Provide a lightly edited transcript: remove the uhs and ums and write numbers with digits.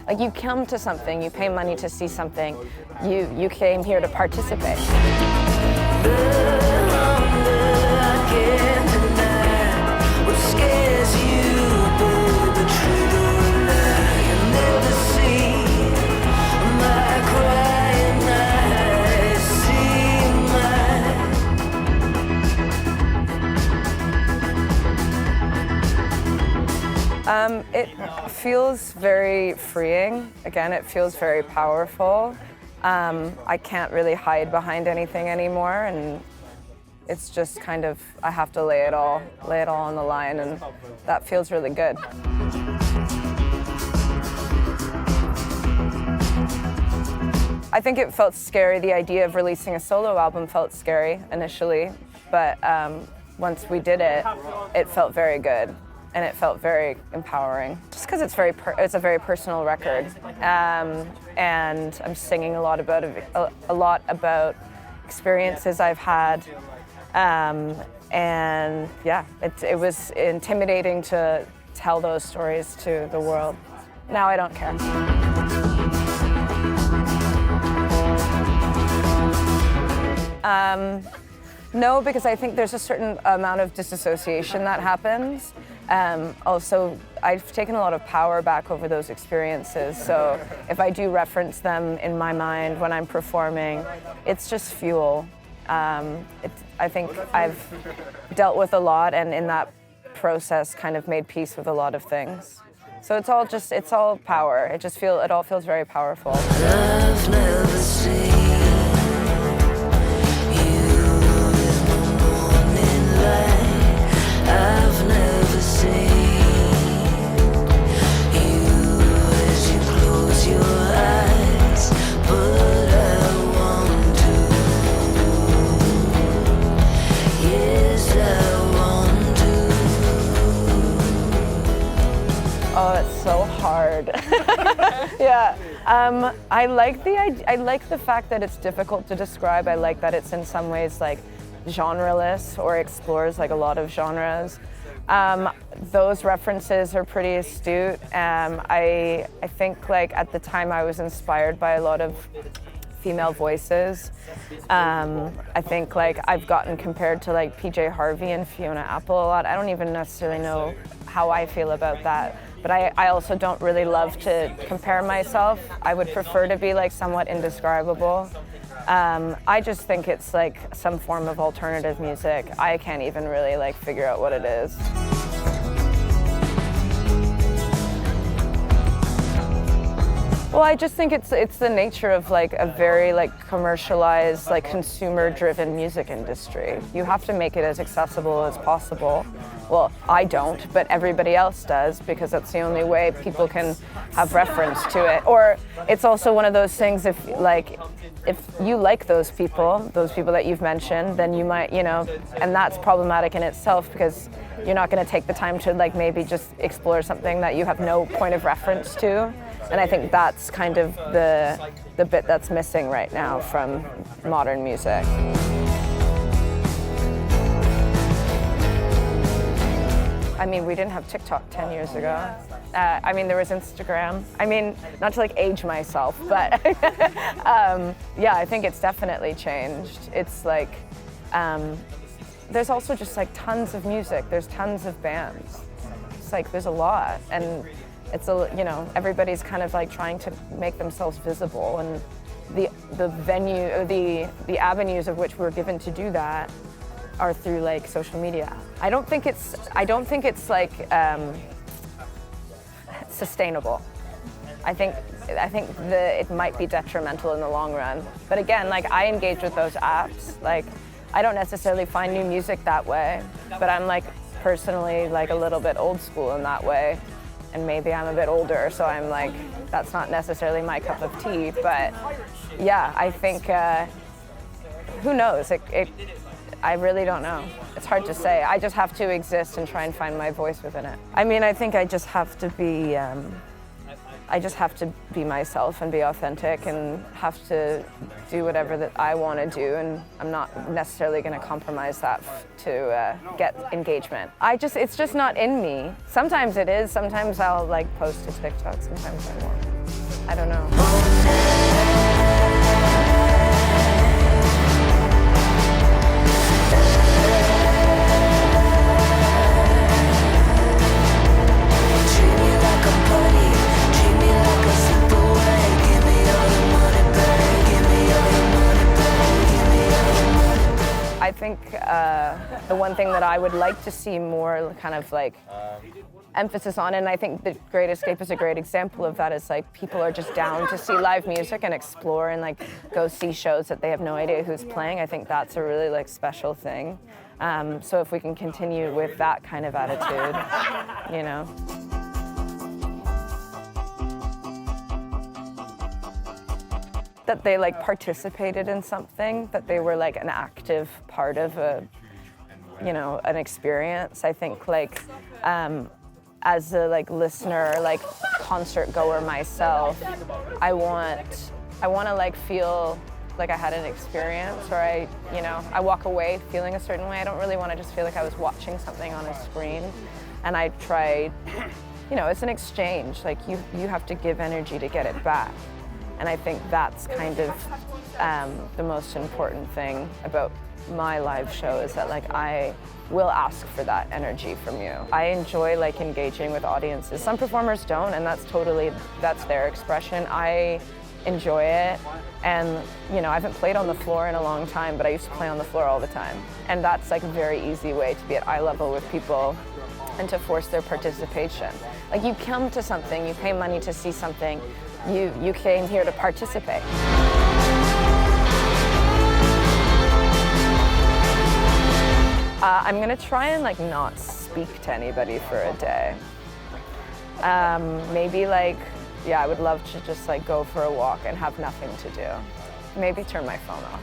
Like you come to something, you pay money to see something, you came here to participate. It feels very freeing. Again, it feels very powerful. I can't really hide behind anything anymore, and it's just kind of, I have to lay it all on the line, and that feels really good. I think it felt scary. The idea of releasing a solo album felt scary initially, but once we did it, it felt very good. And it felt very empowering, just because it's a very personal record, and I'm singing a lot about experiences I've had, and yeah, it was intimidating to tell those stories to the world. Now I don't care. No, because I think there's a certain amount of disassociation that happens. Also, I've taken a lot of power back over those experiences, so if I do reference them in my mind when I'm performing, it's just fuel. I think I've dealt with a lot, and in that process kind of made peace with a lot of things. So it's all power. It all feels very powerful. I've never seen I've never seen you as you close your eyes, but I want to. Yes, I want to. Oh, it's so hard. Yeah. I like the fact that it's difficult to describe. I like that it's in some ways like genreless or explores like a lot of genres. Those references are pretty astute. I think like at the time I was inspired by a lot of female voices. I think like I've gotten compared to like PJ Harvey and Fiona Apple a lot. I don't even necessarily know how I feel about that. But I also don't really love to compare myself. I would prefer to be like somewhat indescribable. I just think it's like some form of alternative music. I can't even really like figure out what it is. Well, I just think it's the nature of like a very like commercialized, like consumer-driven music industry. You have to make it as accessible as possible. Well, I don't, but everybody else does, because that's the only way people can have reference to it. Or it's also one of those things, if you like those people that you've mentioned, then you might, and that's problematic in itself, because you're not going to take the time to like maybe just explore something that you have no point of reference to. And I think that's kind of the bit that's missing right now from modern music. I mean, we didn't have TikTok 10 years ago. I mean, there was Instagram. I mean, not to like age myself, but yeah, I think it's definitely changed. It's like, there's also just like tons of music. There's tons of bands. It's like, there's a lot. And it's everybody's kind of like trying to make themselves visible, and the venue, the avenues of which we're given to do that are through like social media. I don't think it's like sustainable. I think it might be detrimental in the long run. But again, like I engage with those apps. Like I don't necessarily find new music that way, but I'm like personally like a little bit old school in that way. And maybe I'm a bit older, so I'm like, that's not necessarily my cup of tea. But yeah, I think, who knows? I really don't know. It's hard to say. I just have to exist and try and find my voice within it. I mean, I think I just have to be myself and be authentic, and have to do whatever that I want to do, and I'm not necessarily going to compromise that to get engagement. It's just not in me. Sometimes it is. Sometimes I'll like post to TikTok. Sometimes I won't. I don't know. I think the one thing that I would like to see more kind of like emphasis on, and I think The Great Escape is a great example of that, is like people are just down to see live music and explore and like go see shows that they have no idea who's playing. I think that's a really like special thing. So if we can continue with that kind of attitude, you know. That they like participated in something, that they were like an active part of a, you know, an experience. I think like as a like listener, like concert goer myself, I want to like feel like I had an experience, or I walk away feeling a certain way. I don't really want to just feel like I was watching something on a screen. And I try, you know, it's an exchange. Like you have to give energy to get it back. And I think that's kind of the most important thing about my live show, is that like I will ask for that energy from you. I enjoy like engaging with audiences. Some performers don't, and that's their expression. I enjoy it, and you know, I haven't played on the floor in a long time, but I used to play on the floor all the time. And that's like a very easy way to be at eye level with people and to force their participation. Like you come to something, you pay money to see something, you came here to participate. I'm gonna try and like not speak to anybody for a day. Maybe like, yeah, I would love to just like go for a walk and have nothing to do. Maybe turn my phone off.